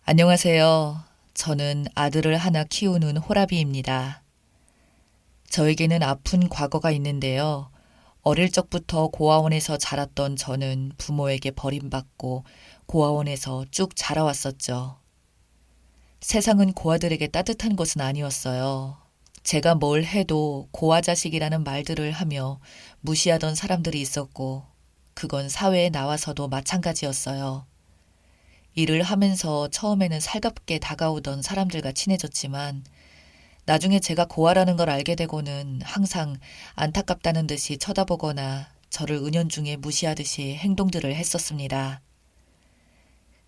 안녕하세요. 저는 아들을 하나 키우는 호라비입니다. 저에게는 아픈 과거가 있는데요. 어릴 적부터 고아원에서 자랐던 저는 부모에게 버림받고 고아원에서 쭉 자라왔었죠. 세상은 고아들에게 따뜻한 것은 아니었어요. 제가 뭘 해도 고아 자식이라는 말들을 하며 무시하던 사람들이 있었고, 그건 사회에 나와서도 마찬가지였어요. 일을 하면서 처음에는 살갑게 다가오던 사람들과 친해졌지만 나중에 제가 고아라는 걸 알게 되고는 항상 안타깝다는 듯이 쳐다보거나 저를 은연중에 무시하듯이 행동들을 했었습니다.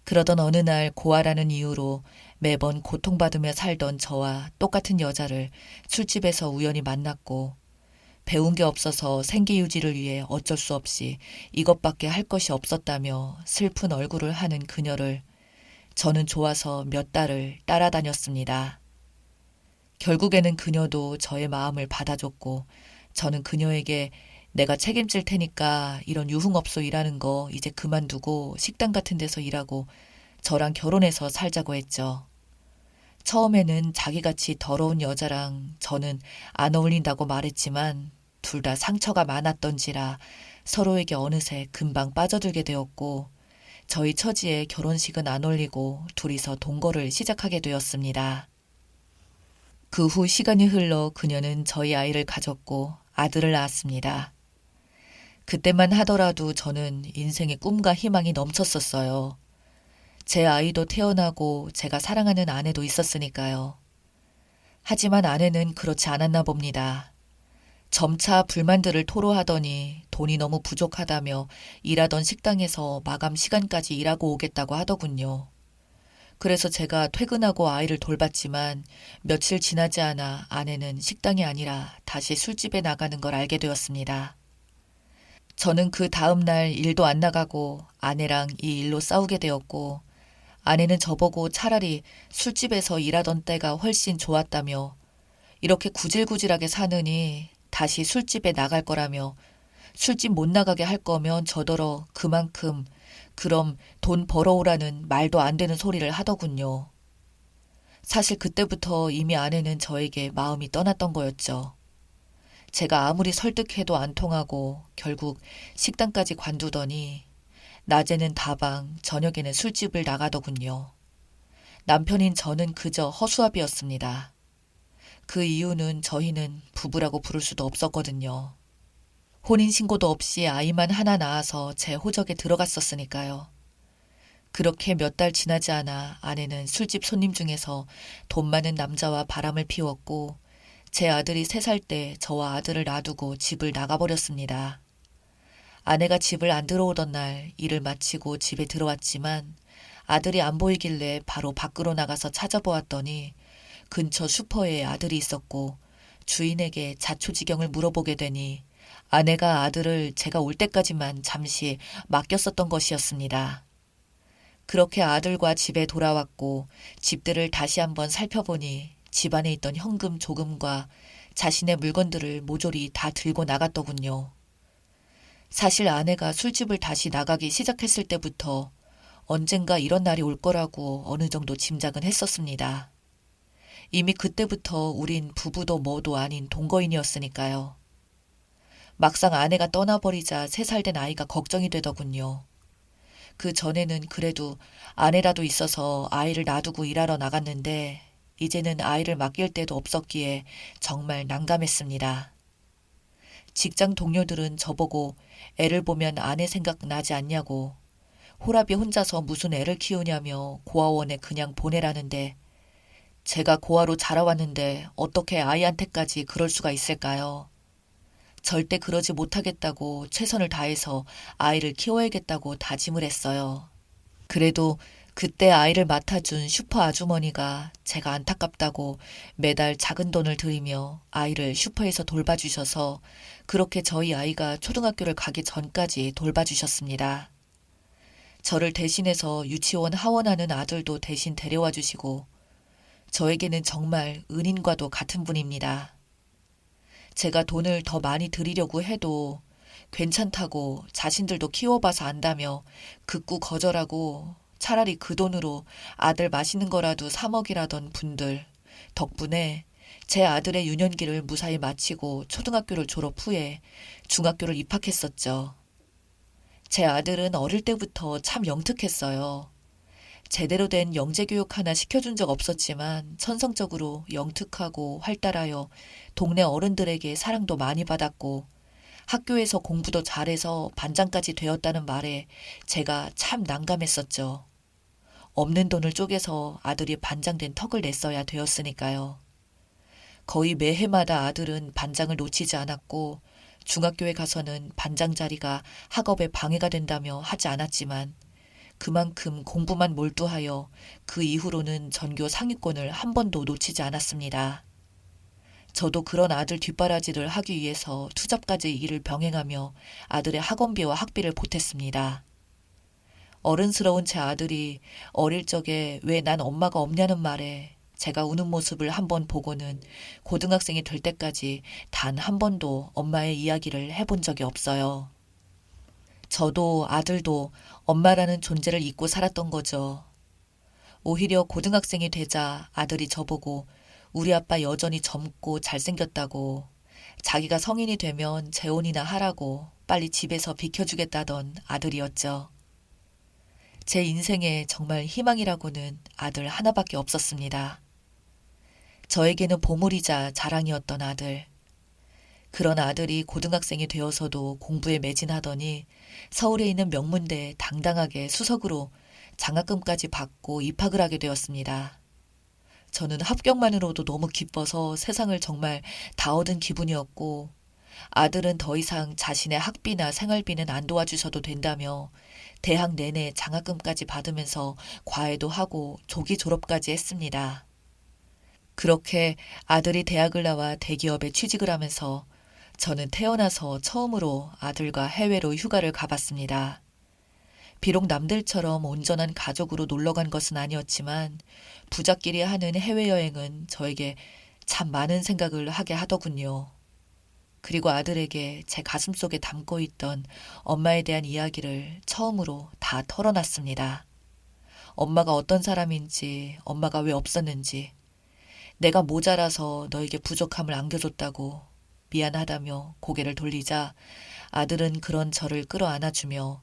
그러던 어느 날 고아라는 이유로 매번 고통받으며 살던 저와 똑같은 여자를 술집에서 우연히 만났고 배운 게 없어서 생계 유지를 위해 어쩔 수 없이 이것밖에 할 것이 없었다며 슬픈 얼굴을 하는 그녀를 저는 좋아서 몇 달을 따라다녔습니다. 결국에는 그녀도 저의 마음을 받아줬고 저는 그녀에게 내가 책임질 테니까 이런 유흥업소 일하는 거 이제 그만두고 식당 같은 데서 일하고 저랑 결혼해서 살자고 했죠. 처음에는 자기같이 더러운 여자랑 저는 안 어울린다고 말했지만 둘 다 상처가 많았던지라 서로에게 어느새 금방 빠져들게 되었고 저희 처지에 결혼식은 안 올리고 둘이서 동거를 시작하게 되었습니다. 그 후 시간이 흘러 그녀는 저희 아이를 가졌고 아들을 낳았습니다. 그때만 하더라도 저는 인생의 꿈과 희망이 넘쳤었어요. 제 아이도 태어나고 제가 사랑하는 아내도 있었으니까요. 하지만 아내는 그렇지 않았나 봅니다. 점차 불만들을 토로하더니 돈이 너무 부족하다며 일하던 식당에서 마감 시간까지 일하고 오겠다고 하더군요. 그래서 제가 퇴근하고 아이를 돌봤지만 며칠 지나지 않아 아내는 식당이 아니라 다시 술집에 나가는 걸 알게 되었습니다. 저는 그 다음 날 일도 안 나가고 아내랑 이 일로 싸우게 되었고 아내는 저보고 차라리 술집에서 일하던 때가 훨씬 좋았다며 이렇게 구질구질하게 사느니 다시 술집에 나갈 거라며 술집 못 나가게 할 거면 저더러 그만큼 그럼 돈 벌어오라는 말도 안 되는 소리를 하더군요. 사실 그때부터 이미 아내는 저에게 마음이 떠났던 거였죠. 제가 아무리 설득해도 안 통하고 결국 식당까지 관두더니 낮에는 다방, 저녁에는 술집을 나가더군요. 남편인 저는 그저 허수아비였습니다. 그 이유는 저희는 부부라고 부를 수도 없었거든요. 혼인신고도 없이 아이만 하나 낳아서 제 호적에 들어갔었으니까요. 그렇게 몇 달 지나지 않아 아내는 술집 손님 중에서 돈 많은 남자와 바람을 피웠고 제 아들이 3살 때 저와 아들을 놔두고 집을 나가버렸습니다. 아내가 집을 안 들어오던 날 일을 마치고 집에 들어왔지만 아들이 안 보이길래 바로 밖으로 나가서 찾아보았더니 근처 슈퍼에 아들이 있었고 주인에게 자초지경을 물어보게 되니 아내가 아들을 제가 올 때까지만 잠시 맡겼었던 것이었습니다. 그렇게 아들과 집에 돌아왔고 집들을 다시 한번 살펴보니 집안에 있던 현금 조금과 자신의 물건들을 모조리 다 들고 나갔더군요. 사실 아내가 술집을 다시 나가기 시작했을 때부터 언젠가 이런 날이 올 거라고 어느 정도 짐작은 했었습니다. 이미 그때부터 우린 부부도 뭐도 아닌 동거인이었으니까요. 막상 아내가 떠나버리자 3살 된 아이가 걱정이 되더군요. 그 전에는 그래도 아내라도 있어서 아이를 놔두고 일하러 나갔는데 이제는 아이를 맡길 데도 없었기에 정말 난감했습니다. 직장 동료들은 저보고 애를 보면 아내 생각 나지 않냐고 호랍이 혼자서 무슨 애를 키우냐며 고아원에 그냥 보내라는데 제가 고아로 자라왔는데 어떻게 아이한테까지 그럴 수가 있을까요? 절대 그러지 못하겠다고 최선을 다해서 아이를 키워야겠다고 다짐을 했어요. 그래도 그때 아이를 맡아준 슈퍼 아주머니가 제가 안타깝다고 매달 작은 돈을 들이며 아이를 슈퍼에서 돌봐주셔서 그렇게 저희 아이가 초등학교를 가기 전까지 돌봐주셨습니다. 저를 대신해서 유치원 하원하는 아들도 대신 데려와 주시고 저에게는 정말 은인과도 같은 분입니다. 제가 돈을 더 많이 드리려고 해도 괜찮다고 자신들도 키워봐서 안다며 극구 거절하고 차라리 그 돈으로 아들 맛있는 거라도 사 먹이라던 분들 덕분에 제 아들의 유년기를 무사히 마치고 초등학교를 졸업 후에 중학교를 입학했었죠. 제 아들은 어릴 때부터 참 영특했어요. 제대로 된 영재교육 하나 시켜준 적 없었지만 천성적으로 영특하고 활달하여 동네 어른들에게 사랑도 많이 받았고 학교에서 공부도 잘해서 반장까지 되었다는 말에 제가 참 난감했었죠. 없는 돈을 쪼개서 아들이 반장된 턱을 냈어야 되었으니까요. 거의 매해마다 아들은 반장을 놓치지 않았고 중학교에 가서는 반장 자리가 학업에 방해가 된다며 하지 않았지만 그만큼 공부만 몰두하여 그 이후로는 전교 상위권을 한 번도 놓치지 않았습니다. 저도 그런 아들 뒷바라지를 하기 위해서 투잡까지 일을 병행하며 아들의 학원비와 학비를 보탰습니다. 어른스러운 제 아들이 어릴 적에 왜 난 엄마가 없냐는 말에 제가 우는 모습을 한 번 보고는 고등학생이 될 때까지 단 한 번도 엄마의 이야기를 해본 적이 없어요. 저도 아들도 엄마라는 존재를 잊고 살았던 거죠. 오히려 고등학생이 되자 아들이 저보고 우리 아빠 여전히 젊고 잘생겼다고 자기가 성인이 되면 재혼이나 하라고 빨리 집에서 비켜주겠다던 아들이었죠. 제 인생에 정말 희망이라고는 아들 하나밖에 없었습니다. 저에게는 보물이자 자랑이었던 아들. 그런 아들이 고등학생이 되어서도 공부에 매진하더니 서울에 있는 명문대에 당당하게 수석으로 장학금까지 받고 입학을 하게 되었습니다. 저는 합격만으로도 너무 기뻐서 세상을 정말 다 얻은 기분이었고 아들은 더 이상 자신의 학비나 생활비는 안 도와주셔도 된다며 대학 내내 장학금까지 받으면서 과외도 하고 조기 졸업까지 했습니다. 그렇게 아들이 대학을 나와 대기업에 취직을 하면서 저는 태어나서 처음으로 아들과 해외로 휴가를 가봤습니다. 비록 남들처럼 온전한 가족으로 놀러 간 것은 아니었지만 부자끼리 하는 해외여행은 저에게 참 많은 생각을 하게 하더군요. 그리고 아들에게 제 가슴속에 담고 있던 엄마에 대한 이야기를 처음으로 다 털어놨습니다. 엄마가 어떤 사람인지, 엄마가 왜 없었는지, 내가 모자라서 너에게 부족함을 안겨줬다고 미안하다며 고개를 돌리자 아들은 그런 저를 끌어안아주며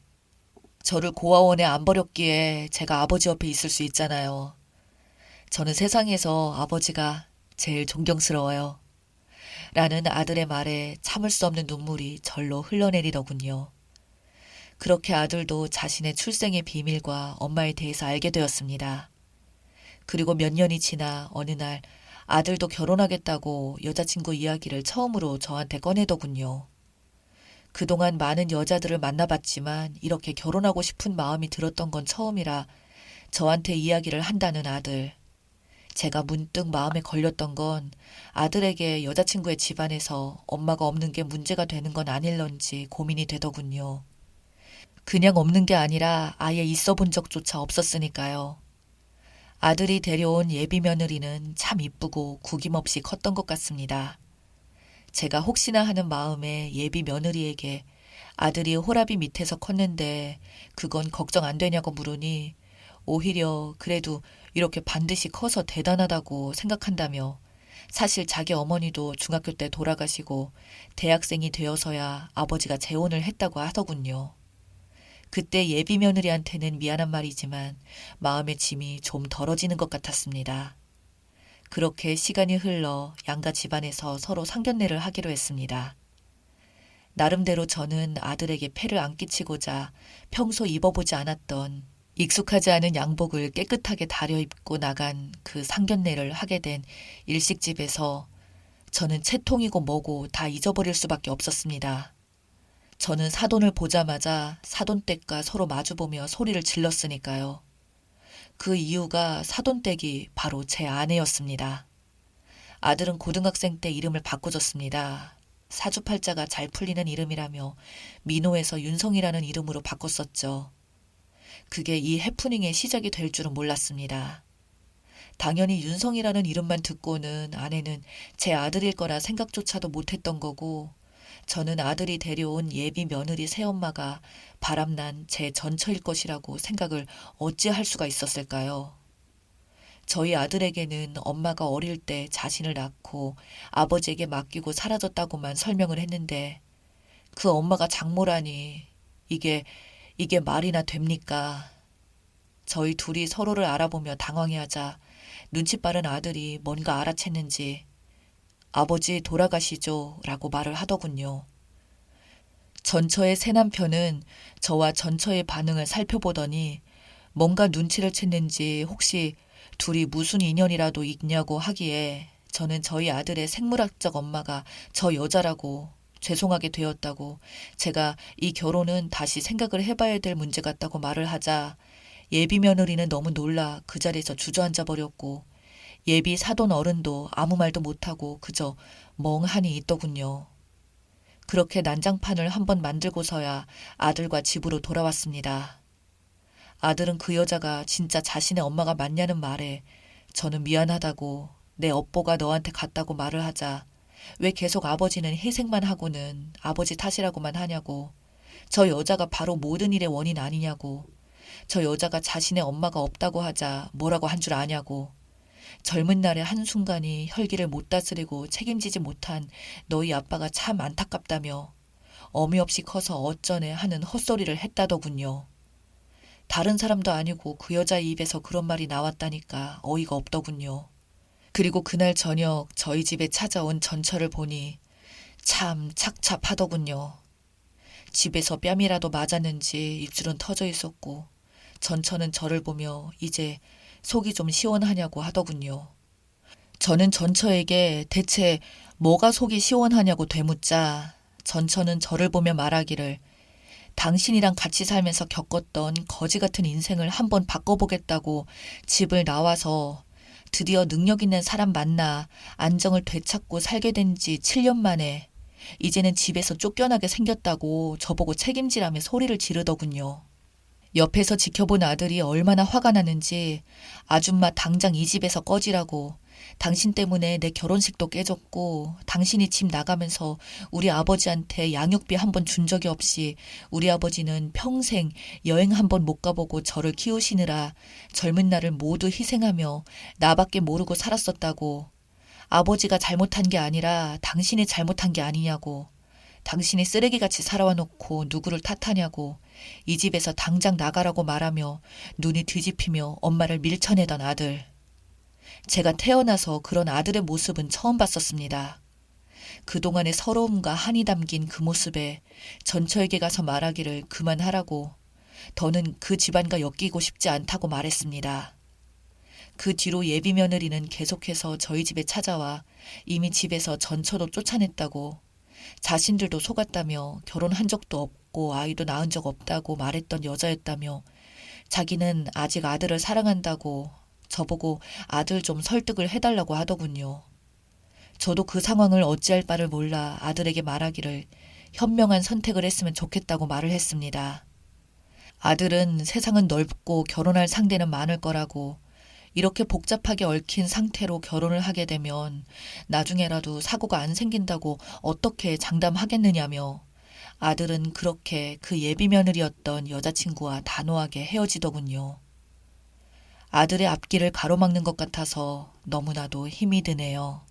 저를 고아원에 안 버렸기에 제가 아버지 옆에 있을 수 있잖아요. 저는 세상에서 아버지가 제일 존경스러워요. 라는 아들의 말에 참을 수 없는 눈물이 절로 흘러내리더군요. 그렇게 아들도 자신의 출생의 비밀과 엄마에 대해서 알게 되었습니다. 그리고 몇 년이 지나 어느 날 아들도 결혼하겠다고 여자친구 이야기를 처음으로 저한테 꺼내더군요. 그동안 많은 여자들을 만나봤지만 이렇게 결혼하고 싶은 마음이 들었던 건 처음이라 저한테 이야기를 한다는 아들. 제가 문득 마음에 걸렸던 건 아들에게 여자친구의 집안에서 엄마가 없는 게 문제가 되는 건 아닐런지 고민이 되더군요. 그냥 없는 게 아니라 아예 있어 본 적조차 없었으니까요. 아들이 데려온 예비 며느리는 참 이쁘고 구김없이 컸던 것 같습니다. 제가 혹시나 하는 마음에 예비 며느리에게 아들이 호라비 밑에서 컸는데 그건 걱정 안 되냐고 물으니 오히려 그래도 이렇게 반드시 커서 대단하다고 생각한다며 사실 자기 어머니도 중학교 때 돌아가시고 대학생이 되어서야 아버지가 재혼을 했다고 하더군요. 그때 예비 며느리한테는 미안한 말이지만 마음의 짐이 좀 덜어지는 것 같았습니다. 그렇게 시간이 흘러 양가 집안에서 서로 상견례를 하기로 했습니다. 나름대로 저는 아들에게 폐를 안 끼치고자 평소 입어보지 않았던 익숙하지 않은 양복을 깨끗하게 다려 입고 나간 그 상견례를 하게 된 일식집에서 저는 채통이고 뭐고 다 잊어버릴 수밖에 없었습니다. 저는 사돈을 보자마자 사돈댁과 서로 마주보며 소리를 질렀으니까요. 그 이유가 사돈댁이 바로 제 아내였습니다. 아들은 고등학생 때 이름을 바꿔줬습니다. 사주팔자가 잘 풀리는 이름이라며 민호에서 윤성이라는 이름으로 바꿨었죠. 그게 이 해프닝의 시작이 될 줄은 몰랐습니다. 당연히 윤성이라는 이름만 듣고는 아내는 제 아들일 거라 생각조차도 못했던 거고 저는 아들이 데려온 예비 며느리 새엄마가 바람난 제 전처일 것이라고 생각을 어찌할 수가 있었을까요? 저희 아들에게는 엄마가 어릴 때 자신을 낳고 아버지에게 맡기고 사라졌다고만 설명을 했는데 그 엄마가 장모라니 이게 이게 말이나 됩니까? 저희 둘이 서로를 알아보며 당황해하자 눈치 빠른 아들이 뭔가 알아챘는지 아버지 돌아가시죠 라고 말을 하더군요. 전처의 새남편은 저와 전처의 반응을 살펴보더니 뭔가 눈치를 챘는지 혹시 둘이 무슨 인연이라도 있냐고 하기에 저는 저희 아들의 생물학적 엄마가 저 여자라고 죄송하게 되었다고 제가 이 결혼은 다시 생각을 해봐야 될 문제 같다고 말을 하자 예비 며느리는 너무 놀라 그 자리에서 주저앉아 버렸고 예비 사돈 어른도 아무 말도 못하고 그저 멍하니 있더군요. 그렇게 난장판을 한번 만들고서야 아들과 집으로 돌아왔습니다. 아들은 그 여자가 진짜 자신의 엄마가 맞냐는 말에 저는 미안하다고 내 업보가 너한테 갔다고 말을 하자 왜 계속 아버지는 희생만 하고는 아버지 탓이라고만 하냐고 저 여자가 바로 모든 일의 원인 아니냐고 저 여자가 자신의 엄마가 없다고 하자 뭐라고 한 줄 아냐고 젊은 날의 한순간이 혈기를 못 다스리고 책임지지 못한 너희 아빠가 참 안타깝다며 어미 없이 커서 어쩌네 하는 헛소리를 했다더군요. 다른 사람도 아니고 그 여자 입에서 그런 말이 나왔다니까 어이가 없더군요. 그리고 그날 저녁 저희 집에 찾아온 전처를 보니 참 착잡하더군요. 집에서 뺨이라도 맞았는지 입술은 터져 있었고 전처는 저를 보며 이제 속이 좀 시원하냐고 하더군요. 저는 전처에게 대체 뭐가 속이 시원하냐고 되묻자 전처는 저를 보며 말하기를 당신이랑 같이 살면서 겪었던 거지 같은 인생을 한번 바꿔보겠다고 집을 나와서 드디어 능력 있는 사람 만나 안정을 되찾고 살게 된 지 7년 만에 이제는 집에서 쫓겨나게 생겼다고 저보고 책임지라며 소리를 지르더군요. 옆에서 지켜본 아들이 얼마나 화가 나는지 아줌마 당장 이 집에서 꺼지라고 당신 때문에 내 결혼식도 깨졌고 당신이 집 나가면서 우리 아버지한테 양육비 한 번 준 적이 없이 우리 아버지는 평생 여행 한 번 못 가보고 저를 키우시느라 젊은 날을 모두 희생하며 나밖에 모르고 살았었다고 아버지가 잘못한 게 아니라 당신이 잘못한 게 아니냐고 당신이 쓰레기같이 살아와 놓고 누구를 탓하냐고 이 집에서 당장 나가라고 말하며 눈이 뒤집히며 엄마를 밀쳐내던 아들. 제가 태어나서 그런 아들의 모습은 처음 봤었습니다. 그동안의 서러움과 한이 담긴 그 모습에 전처에게 가서 말하기를 그만하라고 더는 그 집안과 엮이고 싶지 않다고 말했습니다. 그 뒤로 예비 며느리는 계속해서 저희 집에 찾아와 이미 집에서 전처도 쫓아냈다고 자신들도 속았다며 결혼한 적도 없고 아이도 낳은 적 없다고 말했던 여자였다며 자기는 아직 아들을 사랑한다고 저보고 아들 좀 설득을 해달라고 하더군요. 저도 그 상황을 어찌할 바를 몰라 아들에게 말하기를 현명한 선택을 했으면 좋겠다고 말을 했습니다. 아들은 세상은 넓고 결혼할 상대는 많을 거라고 이렇게 복잡하게 얽힌 상태로 결혼을 하게 되면 나중에라도 사고가 안 생긴다고 어떻게 장담하겠느냐며 아들은 그렇게 그 예비 며느리였던 여자친구와 단호하게 헤어지더군요. 아들의 앞길을 가로막는 것 같아서 너무나도 힘이 드네요.